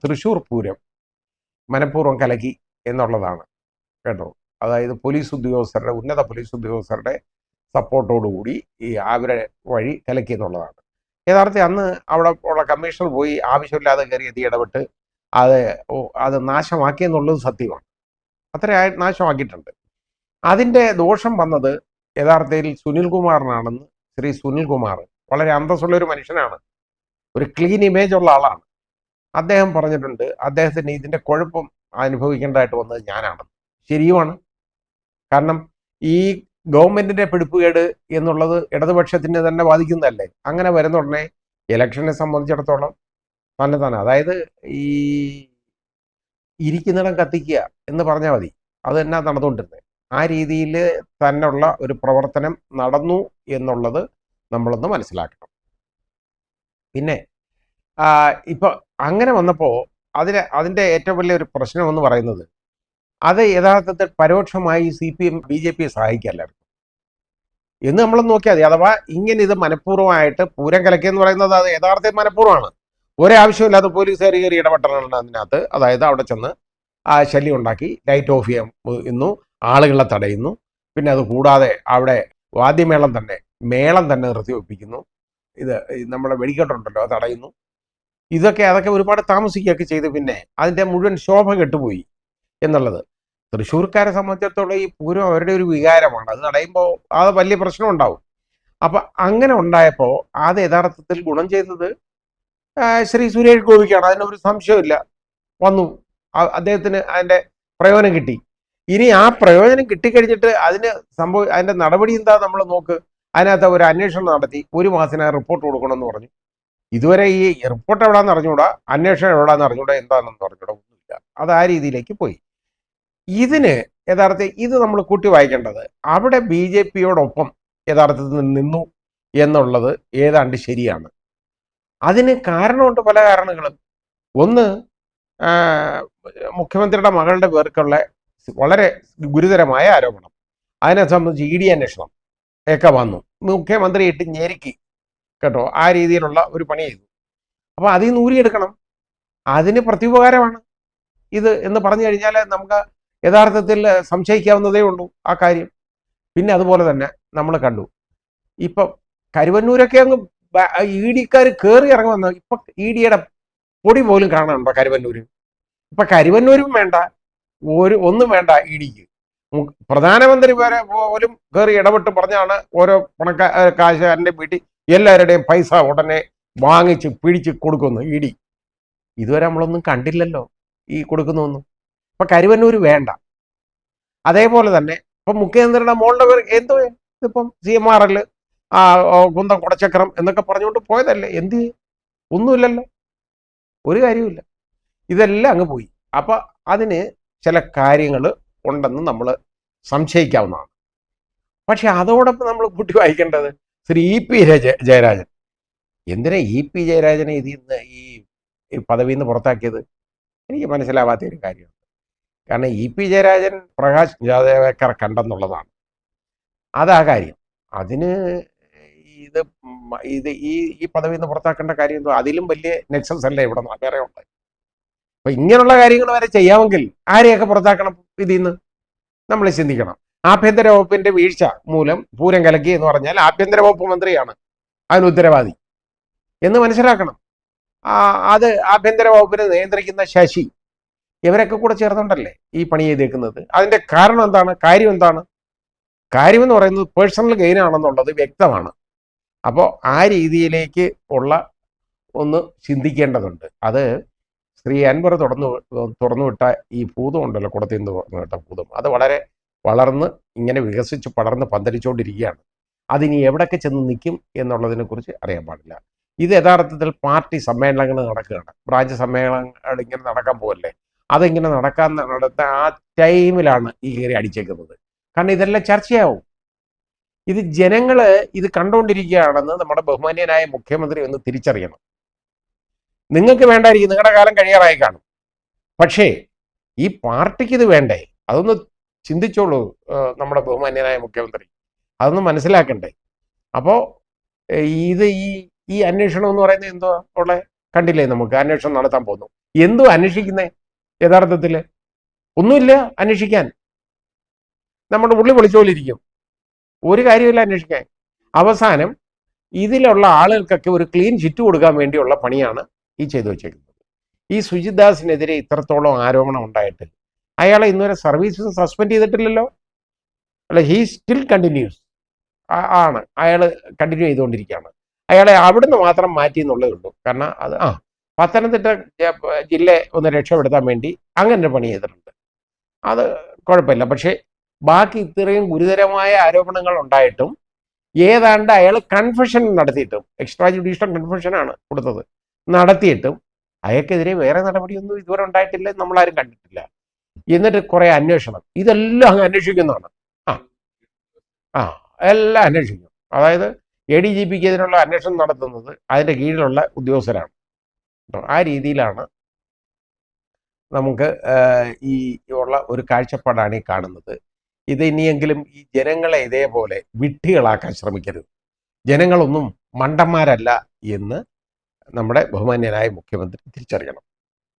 തൃശ്ശൂർ പൂരം മനഃപൂർവ്വം കലക്കി എന്നുള്ളതാണ് കേട്ടോ. അതായത് ഉന്നത പോലീസ് ഉദ്യോഗസ്ഥരുടെ സപ്പോർട്ടോടുകൂടി ഈ അവരെ വഴി കലക്കി എന്നുള്ളതാണ്. യഥാർത്ഥത്തിൽ അന്ന് അവിടെ ഉള്ള കമ്മീഷണർ പോയി ആവശ്യമില്ലാതെ കയറി എത്തി ഇടപെട്ട് അത് നാശമാക്കിയെന്നുള്ളത് സത്യമാണ്. അത്ര നാശമാക്കിയിട്ടുണ്ട്. അതിൻ്റെ ദോഷം വന്നത് യഥാർത്ഥത്തിൽ സുനിൽകുമാറിനാണെന്ന് ശ്രീ സുനിൽകുമാർ വളരെ അന്തസ്സുള്ള ഒരു മനുഷ്യനാണ്, ഒരു ക്ലീൻ ഇമേജ് ഉള്ള ആളാണ്. അദ്ദേഹം പറഞ്ഞിട്ടുണ്ട് അദ്ദേഹത്തിന് ഇതിൻ്റെ കുഴപ്പം അനുഭവിക്കേണ്ടതായിട്ട് വന്നത് ഞാനാണ്. ശരിയുമാണ്. കാരണം ഈ ഗവൺമെന്റിന്റെ പിടിപ്പുകേട് എന്നുള്ളത് ഇടതുപക്ഷത്തിന് തന്നെ ബാധിക്കുന്നതല്ലേ. അങ്ങനെ വരുന്ന ഉടനെ ഇലക്ഷനെ സംബന്ധിച്ചിടത്തോളം തന്നെ അതായത് ഈ ഇരിക്കുന്നിടം കത്തിക്കുക എന്ന് പറഞ്ഞാൽ മതി, അത് തന്നെ നടന്നുകൊണ്ടിരുന്നത്. ആ രീതിയിൽ തന്നെയുള്ള ഒരു പ്രവർത്തനം നടന്നു എന്നുള്ളത് നമ്മളൊന്ന് മനസ്സിലാക്കണം. പിന്നെ ഇപ്പൊ അങ്ങനെ വന്നപ്പോൾ അതിന്റെ ഏറ്റവും വലിയ ഒരു പ്രശ്നം എന്ന് പറയുന്നത് അത് യഥാർത്ഥത്തിൽ പരോക്ഷമായി CPM BJP സഹായിക്കല്ലായിരുന്നു എന്ന് നമ്മൾ നോക്കിയാൽ മതി. അഥവാ ഇങ്ങനെ ഇത് മനഃപൂർവ്വമായിട്ട് പൂരം കലക്കിയെന്ന് പറയുന്നത് അത് യഥാർത്ഥത്തിൽ മനഃപൂർവ്വമാണ്. ഒരാവശ്യമില്ലാതെ പോലീസുകാർ കയറി ഇടപെട്ടതാണ് അതിനകത്ത്. അതായത് അവിടെ ചെന്ന് ശല്യം ഉണ്ടാക്കി ലൈറ്റ് ഓഫ് ചെയ്യുന്നു, ആളുകളെ തടയുന്നു. പിന്നെ അത് കൂടാതെ അവിടെ വാദ്യമേളം തന്നെ നിർത്തി വെപ്പിക്കുന്നു. ഇത് നമ്മുടെ വെടിക്കെട്ടുണ്ടല്ലോ അത് തടയുന്നു. അതൊക്കെ ഒരുപാട് താമസിക്കുകയൊക്കെ ചെയ്ത് പിന്നെ അതിൻ്റെ മുഴുവൻ ശോഭ കെട്ടുപോയി എന്നുള്ളത്. തൃശ്ശൂർക്കാരെ സംബന്ധിച്ചിടത്തോളം ഈ പൂരം അവരുടെ ഒരു വികാരമാണ്. അത് തടയുമ്പോൾ അത് വലിയ പ്രശ്നം ഉണ്ടാവും. അപ്പം അങ്ങനെ ഉണ്ടായപ്പോൾ അത് യഥാർത്ഥത്തിൽ ഗുണം ചെയ്തത് ശ്രീ സുരേഷ് ഗോപിക്കാണ്. അതിനൊരു സംശയമില്ല. വന്നു, അദ്ദേഹത്തിന് അതിൻ്റെ പ്രയോജനം കിട്ടി. ഇനി ആ പ്രയോജനം കിട്ടിക്കഴിഞ്ഞിട്ട് അതിൻ്റെ നടപടി എന്താ നമ്മൾ നോക്ക്. അതിനകത്ത് ഒരു അന്വേഷണം നടത്തി 1 മാസത്തിനകം റിപ്പോർട്ട് കൊടുക്കണമെന്ന് പറഞ്ഞു. ഇതുവരെ ഈ റിപ്പോർട്ട് എവിടാന്ന് അറിഞ്ഞുകൂടാ, അന്വേഷണം എവിടാന്ന് അറിഞ്ഞൂടാ, എന്താണെന്ന് അറിഞ്ഞൂടാ, ഒന്നുമില്ല. അത് ആ രീതിയിലേക്ക് പോയി. ഇതിന് യഥാർത്ഥത്തിൽ ഇത് നമ്മൾ കൂട്ടി വായിക്കേണ്ടത് അവിടെ BJPയോടൊപ്പം യഥാർത്ഥത്തിൽ നിന്നു എന്നുള്ളത് ഏതാണ്ട് ശരിയാണ്. അതിന് കാരണമുണ്ട്, പല കാരണങ്ങളും. ഒന്ന്, മുഖ്യമന്ത്രിയുടെ മകളുടെ പേർക്കുള്ള വളരെ ഗുരുതരമായ ആരോപണം. അതിനെ സംബന്ധിച്ച് ED അന്വേഷണം ഒക്കെ വന്നു. മുഖ്യമന്ത്രി ഇട്ട് ഞെരുക്കി കേട്ടോ, ആ രീതിയിലുള്ള ഒരു പണി ചെയ്തു. അപ്പോൾ അതിൽ നിന്ന് ഊരിയെടുക്കണം. അതിന് പ്രത്യുപകാരമാണ് ഇത് എന്ന് പറഞ്ഞു കഴിഞ്ഞാൽ നമുക്ക് യഥാർത്ഥത്തിൽ സംശയിക്കാവുന്നതേ ഉള്ളൂ ആ കാര്യം. പിന്നെ അതുപോലെ തന്നെ നമ്മൾ കണ്ടു, ഇപ്പം കരുവന്നൂരൊക്കെ അങ്ങ് EDക്കാർ കയറി ഇറങ്ങി വന്ന ഇപ്പൊ EDയുടെ പൊടി പോലും കാണാനുണ്ടോ കരുവന്നൂര്? ഇപ്പൊ കരുവന്നൂരും വേണ്ട, ഒന്നും വേണ്ട EDക്ക്. പ്രധാനമന്ത്രി വരെ പോലും കയറി ഇടപെട്ട് പറഞ്ഞാണ് ഓരോ കാശുകാരൻ്റെ വീട്ടിൽ എല്ലാവരുടെയും പൈസ ഉടനെ വാങ്ങിച്ച് പിടിച്ച് കൊടുക്കുന്നു ED. ഇതുവരെ നമ്മളൊന്നും കണ്ടില്ലല്ലോ ഈ കൊടുക്കുന്നൊന്നും. ഇപ്പൊ കരുവന്നൂര് വേണ്ട. അതേപോലെ തന്നെ ഇപ്പൊ മുഖ്യമന്ത്രിയുടെ മോളുടെ പേര് എന്തോ ഇതിപ്പം CMRL കുന്തം കുടച്ചക്രം എന്നൊക്കെ പറഞ്ഞുകൊണ്ട് പോയതല്ലേ. എന്ത് ഒന്നുമില്ലല്ലോ, ഒരു കാര്യമില്ല. ഇതെല്ലാം അങ്ങ് പോയി. അപ്പൊ അതിന് ചില കാര്യങ്ങൾ ഉണ്ടെന്ന് നമ്മൾ സംശയിക്കാവുന്നതാണ്. പക്ഷെ അതോടൊപ്പം നമ്മൾ കൂട്ടി വായിക്കേണ്ടത് ശ്രീ EP ജയരാജൻ. എന്തിനാ EP ജയരാജനെ ഇതിൽ നിന്ന് ഈ പദവിയിൽ നിന്ന് പുറത്താക്കിയത്? എനിക്ക് മനസ്സിലാവാത്ത ഒരു കാര്യമാണ്. കാരണം EP ജയരാജൻ പ്രകാശ് ജാവദേക്കറെ കണ്ടെന്നുള്ളതാണ്. അതാ കാര്യം. അതിന് ഈ പദവിയിൽ നിന്ന് പുറത്താക്കേണ്ട കാര്യം എന്തോ? അതിലും വലിയ നെക്സസ് അല്ലേ ഇവിടെ വേറെ ഉണ്ട്. അപ്പൊ ഇങ്ങനെയുള്ള കാര്യങ്ങൾ വരെ ചെയ്യാമെങ്കിൽ ആരെയൊക്കെ പുറത്താക്കണം ഇതിൽ നിന്ന് നമ്മൾ ചിന്തിക്കണം. ആഭ്യന്തര വകുപ്പിന്റെ വീഴ്ച മൂലം പൂരം കലക്കി എന്ന് പറഞ്ഞാൽ ആഭ്യന്തര വകുപ്പ് മന്ത്രിയാണ് അതിന് ഉത്തരവാദി എന്ന് മനസ്സിലാക്കണം. അത് ആഭ്യന്തര വകുപ്പിനെ നിയന്ത്രിക്കുന്ന ശശി, ഇവരൊക്കെ കൂടെ ചേർന്നുണ്ടല്ലേ ഈ പണി ചെയ്തേക്കുന്നത്. അതിന്റെ കാരണം എന്താണ്? കാര്യം എന്താണ്? കാര്യമെന്ന് പറയുന്നത് പേഴ്സണൽ ഗെയിൻ ആണെന്നുള്ളത് വ്യക്തമാണ്. അപ്പോൾ ആ രീതിയിലേക്ക് ഉള്ള ഒന്ന് ചിന്തിക്കേണ്ടതുണ്ട്. അത് ശ്രീ അൻവർ തുറന്നുവിട്ട ഈ ഭൂതം ഉണ്ടല്ലോ, കുടത്തിൽ നിന്ന് തുറന്നുവിട്ട ഭൂതം, അത് വളരെ വളർന്ന് ഇങ്ങനെ വികസിച്ച് പടർന്ന് പന്തലിച്ചുകൊണ്ടിരിക്കുകയാണ്. അതിനി എവിടെയൊക്കെ ചെന്ന് നിൽക്കും എന്നുള്ളതിനെ കുറിച്ച് അറിയാൻ പാടില്ല. ഇത് യഥാർത്ഥത്തിൽ പാർട്ടി സമ്മേളനങ്ങൾ നടക്കുകയാണ്, ബ്രാഞ്ച് സമ്മേളനങ്ങൾ ഇങ്ങനെ നടക്കാൻ പോകല്ലേ. അതിങ്ങനെ നടത്ത ആ ടൈമിലാണ് ഈ കയറി അടിച്ചേക്കുന്നത്. കാരണം ഇതെല്ലാം ചർച്ചയാവും. ഇത് ജനങ്ങൾ ഇത് കണ്ടുകൊണ്ടിരിക്കുകയാണെന്ന് നമ്മുടെ ബഹുമാന്യനായ മുഖ്യമന്ത്രി ഒന്ന് തിരിച്ചറിയണം. നിങ്ങൾക്ക് വേണ്ടായിരിക്കും, നിങ്ങളുടെ കാലം കഴിയാറായി കാണും. പക്ഷേ ഈ പാർട്ടിക്ക് ഇത് വേണ്ടേ? അതൊന്ന് ചിന്തിച്ചോളൂ നമ്മുടെ ബഹുമാന്യനായ മുഖ്യമന്ത്രി, അതൊന്ന് മനസ്സിലാക്കണ്ടേ? അപ്പോൾ ഇത് ഈ അന്വേഷണം എന്ന് പറയുന്നത് എന്തോ ഉള്ള കണ്ടില്ലേ, നമുക്ക് അന്വേഷണം നടത്താൻ പോകുന്നു. എന്തു അന്വേഷിക്കുന്നേ? യഥാർത്ഥത്തിൽ ഒന്നുമില്ല അന്വേഷിക്കാൻ. നമ്മുടെ ഉള്ളി പൊളിച്ചോലിരിക്കും, ഒരു കാര്യമില്ല അന്വേഷിക്കാൻ. അവസാനം ഇതിലുള്ള ആളുകൾക്കൊക്കെ ഒരു ക്ലീൻ ചിറ്റ് കൊടുക്കാൻ വേണ്ടിയുള്ള പണിയാണ് ഈ ചെയ്തു വെച്ചേക്കുന്നത്. ഈ സുജിത് ദാസിനെതിരെ ഇത്രത്തോളം ആരോപണം ഉണ്ടായിട്ട് അയാളെ ഇന്നുവരെ സർവീസ് സസ്പെൻഡ് ചെയ്തിട്ടില്ലല്ലോ. അല്ല, ഹീ സ്റ്റിൽ കണ്ടിന്യൂസ് ആണ്, അയാൾ കണ്ടിന്യൂ ചെയ്തുകൊണ്ടിരിക്കുകയാണ്. അയാളെ അവിടുന്ന് മാത്രം മാറ്റി എന്നുള്ളതേ ഉള്ളൂ. കാരണം അത് പത്തനംതിട്ട ജില്ല ഒന്ന് രക്ഷപ്പെടുത്താൻ വേണ്ടി അങ്ങനെ പണി ചെയ്തിട്ടുണ്ട്, അത് കുഴപ്പമില്ല. പക്ഷേ ബാക്കി ഇത്രയും ഗുരുതരമായ ആരോപണങ്ങൾ ഉണ്ടായിട്ടും ഏതാണ്ട് അയാൾ കൺഫെഷൻ നടത്തിയിട്ടും, എക്സ്ട്രാ ജുഡീഷ്യൽ കൺഫെഷനാണ് കൊടുത്തത്, നടത്തിയിട്ടും അയാൾക്കെതിരെ വേറെ നടപടിയൊന്നും ഇതുവരെ ഉണ്ടായിട്ടില്ല, നമ്മളാരും കണ്ടിട്ടില്ല. എന്നിട്ട് കുറേ അന്വേഷണം, ഇതെല്ലാം അങ്ങ് അന്വേഷിക്കുന്നതാണ്. ആ ആ എല്ലാം അന്വേഷിക്കും. അതായത് ADGPക്ക് ഇതിനുള്ള അന്വേഷണം നടത്തുന്നത് അതിൻ്റെ കീഴിലുള്ള ഉദ്യോഗസ്ഥരാണ്. ആ രീതിയിലാണ് നമുക്ക് ഈ ഉള്ള ഒരു കാഴ്ചപ്പാടാണ് ഈ കാണുന്നത്. ഇത് ഇനിയെങ്കിലും ഈ ജനങ്ങളെ ഇതേപോലെ വിഡ്ഢികളാക്കാൻ ശ്രമിക്കരുത്. ജനങ്ങളൊന്നും മണ്ടന്മാരല്ല എന്ന് നമ്മുടെ ബഹുമാന്യനായ മുഖ്യമന്ത്രി തിരിച്ചറിയണം.